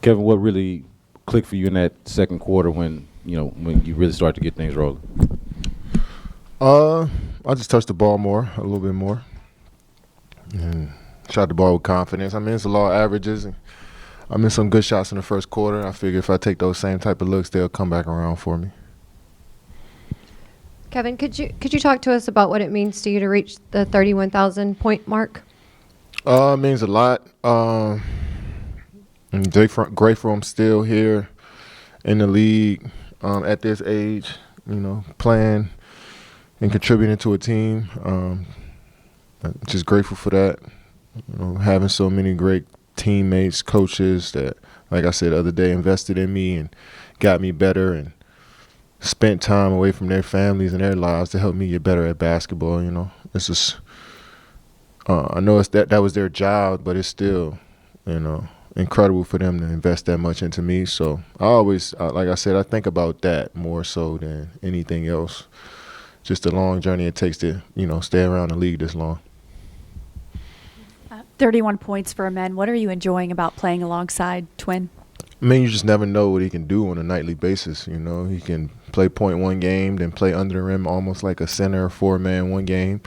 Kevin, what really clicked for you in that second quarter when you really start to get things rolling? I just touched the ball more, a little bit more, and shot the ball with confidence. I mean, it's a law of averages. And I missed some good shots in the first quarter. I figure if I take those same type of looks, they'll come back around for me. Kevin, could you talk to us about what it means to you to reach the 31,000 point mark? It means a lot. I'm grateful I'm still here in the league at this age, playing and contributing to a team. Just grateful for that. Having so many great teammates, coaches that, like I said the other day, invested in me and got me better and spent time away from their families and their lives to help me get better at basketball. It's just I know it's that was their job, but it's still incredible for them to invest that much into me. So I always, like I said, I think about that more so than anything else. Just the long journey it takes to stay around the league this long. 31 points for a man. What are you enjoying about playing alongside Twin? I mean, you just never know what he can do on a nightly basis. He can play point one game, then play under the rim almost like a center or four-man one game.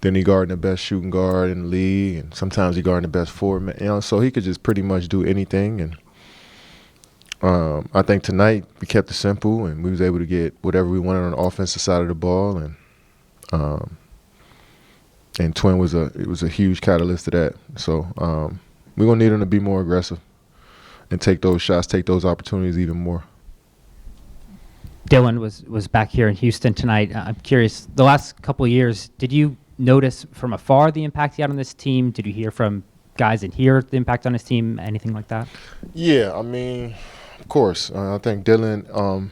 Then he guarding the best shooting guard in the league, and sometimes he guarding the best four-man. So he could just pretty much do anything. And I think tonight we kept it simple, and we was able to get whatever we wanted on the offensive side of the ball. And Twin was a huge catalyst to that. So we're gonna need him to be more aggressive and take those shots, take those opportunities even more. Dylan was back here in Houston tonight. I'm curious, the last couple of years, did you notice from afar the impact he had on this team? Did you hear from guys in here the impact on his team, anything like that? Yeah, I mean, of course. I think Dylan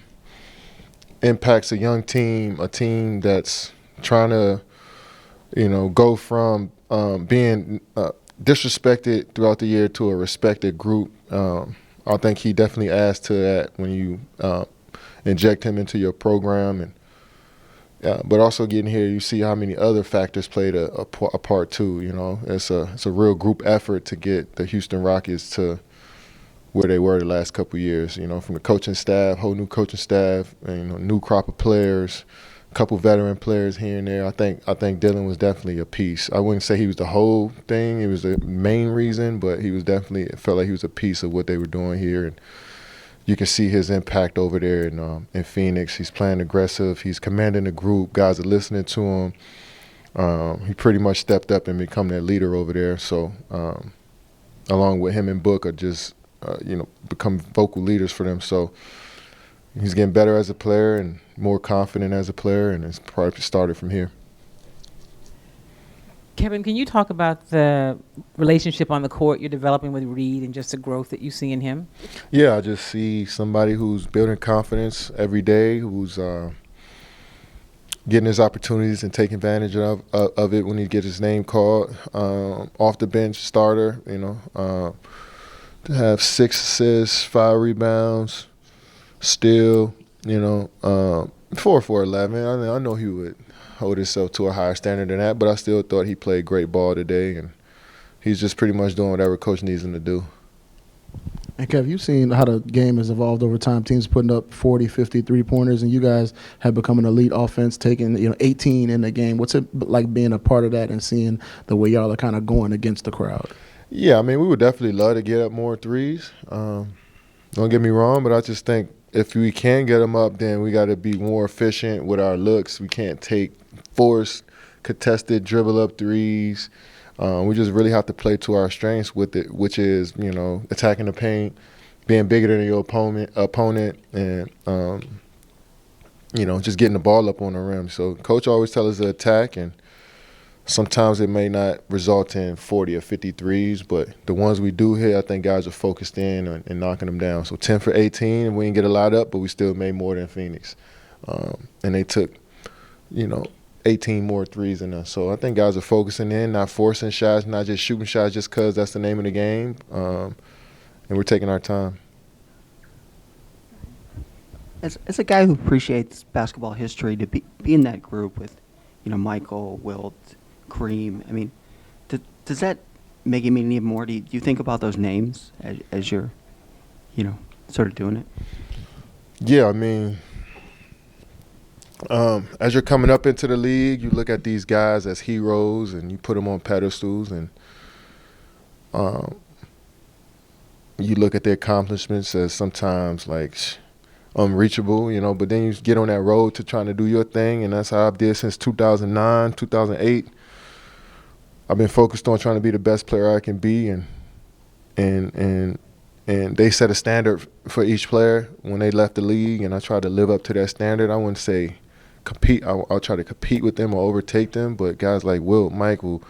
impacts a young team, a team that's trying to, go from being disrespected throughout the year to a respected group. I think he definitely adds to that when you inject him into your program, and but also getting here, you see how many other factors played a part too. It's a real group effort to get the Houston Rockets to where they were the last couple of years. From the coaching staff, whole new coaching staff, and new crop of players, a couple veteran players here and there. I think Dylan was definitely a piece. I wouldn't say he was the whole thing. He was the main reason, but he was definitely, it felt like he was a piece of what they were doing here. And you can see his impact over there in Phoenix. He's playing aggressive. He's commanding the group. Guys are listening to him. He pretty much stepped up and become that leader over there. So along with him and Book are just, become vocal leaders for them. So he's getting better as a player and more confident as a player, and it's probably started from here. Kevin, can you talk about the relationship on the court you're developing with Reed and just the growth that you see in him? Yeah, I just see somebody who's building confidence every day, who's getting his opportunities and taking advantage of it when he gets his name called. Off the bench starter, to have 6 assists, 5 rebounds, steal, 4 for 11. I know he would hold himself to a higher standard than that, but I still thought he played great ball today, and he's just pretty much doing whatever coach needs him to do. And Kev, you've seen how the game has evolved over time. Teams putting up 40, 50 3-pointers, and you guys have become an elite offense, taking 18 in the game. What's it like being a part of that and seeing the way y'all are kind of going against the crowd? Yeah, I mean, we would definitely love to get up more threes. Don't get me wrong, but I just think if we can get them up, then we got to be more efficient with our looks. We can't take forced, contested, dribble up threes. We just really have to play to our strengths with it, which is, attacking the paint, being bigger than your opponent, and, just getting the ball up on the rim. So coach always tells us to attack, and sometimes it may not result in 40 or 50 threes, but the ones we do hit, I think guys are focused in and knocking them down. So 10 for 18, we didn't get a lot up, but we still made more than Phoenix. And they took, 18 more threes than us. So I think guys are focusing in, not forcing shots, not just shooting shots just because that's the name of the game. And we're taking our time. As a guy who appreciates basketball history, to be in that group with, Michael, Wilt, Kareem, I mean, does that make it mean even more? Do you think about those names as you're, sort of doing it? Yeah, I mean, as you're coming up into the league, you look at these guys as heroes and you put them on pedestals, and you look at their accomplishments as sometimes like unreachable, but then you get on that road to trying to do your thing, and that's how I've did since 2009, 2008. I've been focused on trying to be the best player I can be, and they set a standard for each player when they left the league, and I try to live up to that standard. I wouldn't say compete. I'll try to compete with them or overtake them, but guys like Wilt, Michael,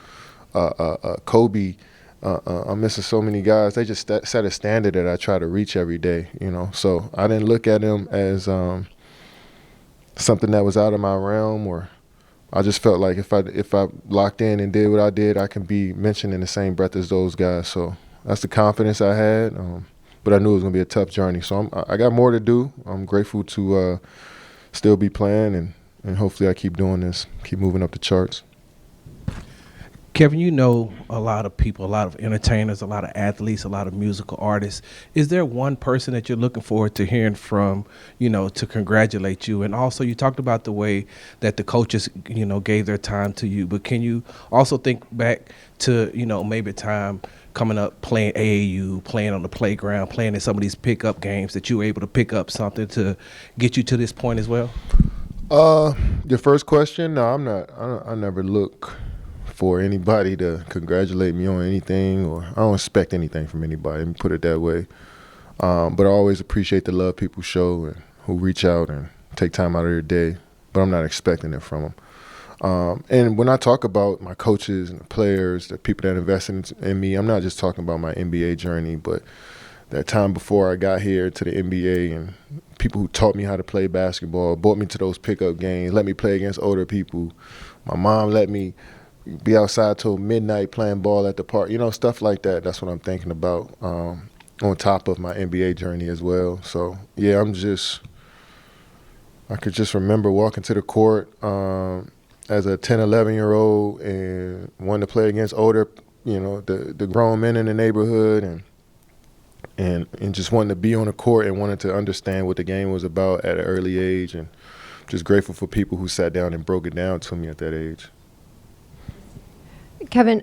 Kobe, I'm missing so many guys. They just set a standard that I try to reach every day, So I didn't look at them as something that was out of my realm, or I just felt like if I locked in and did what I did, I can be mentioned in the same breath as those guys. So that's the confidence I had, but I knew it was going to be a tough journey. So I got more to do. I'm grateful to still be playing, and hopefully I keep doing this, keep moving up the charts. Kevin, you know a lot of people, a lot of entertainers, a lot of athletes, a lot of musical artists. Is there one person that you're looking forward to hearing from, to congratulate you? And also you talked about the way that the coaches, gave their time to you. But can you also think back to, maybe a time coming up playing AAU, playing on the playground, playing in some of these pickup games that you were able to pick up something to get you to this point as well? Your first question, no, I'm not. I never look for anybody to congratulate me on anything, or I don't expect anything from anybody, let me put it that way. But I always appreciate the love people show and who reach out and take time out of their day, but I'm not expecting it from them. And when I talk about my coaches and the players, the people that invested in me, I'm not just talking about my NBA journey, but that time before I got here to the NBA, and people who taught me how to play basketball, brought me to those pickup games, let me play against older people. My mom let me be outside till midnight playing ball at the park, stuff like that. That's what I'm thinking about, on top of my NBA journey as well. So, yeah, I could just remember walking to the court as a 10, 11-year-old and wanting to play against older, the grown men in the neighborhood, and just wanting to be on the court and wanting to understand what the game was about at an early age, and just grateful for people who sat down and broke it down to me at that age. Kevin,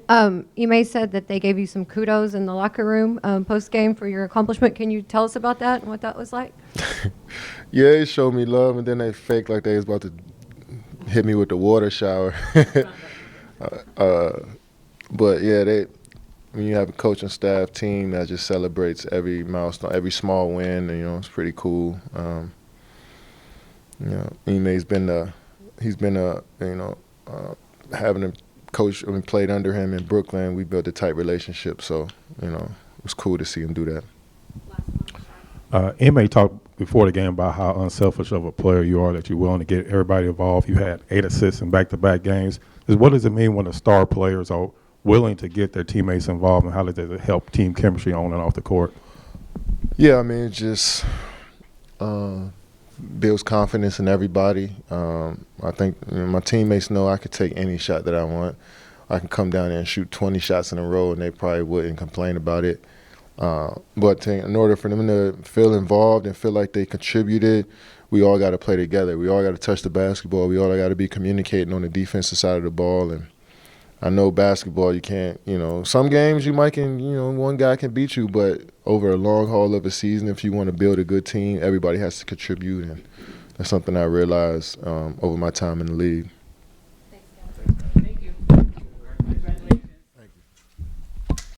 you may said that they gave you some kudos in the locker room post-game for your accomplishment. Can you tell us about that and what that was like? Yeah, they showed me love, and then they faked like they was about to hit me with the water shower. But, yeah, when you have a coaching staff team that just celebrates every milestone, every small win, it's pretty cool. Ime's having a coach, played under him in Brooklyn. We built a tight relationship, so it was cool to see him do that. Ime talked before the game about how unselfish of a player you are, that you're willing to get everybody involved. You had 8 assists in back-to-back games. What does it mean when the star players are willing to get their teammates involved, and how does it help team chemistry on and off the court? Yeah, it just builds confidence in everybody. I think my teammates know I could take any shot that I want. I can come down there and shoot 20 shots in a row, and they probably wouldn't complain about it. But in order for them to feel involved and feel like they contributed, we all got to play together. We all got to touch the basketball. We all got to be communicating on the defensive side of the ball. And I know basketball, you can't, some games you might one guy can beat you, but over a long haul of a season, if you want to build a good team, everybody has to contribute. And that's something I realized over my time in the league.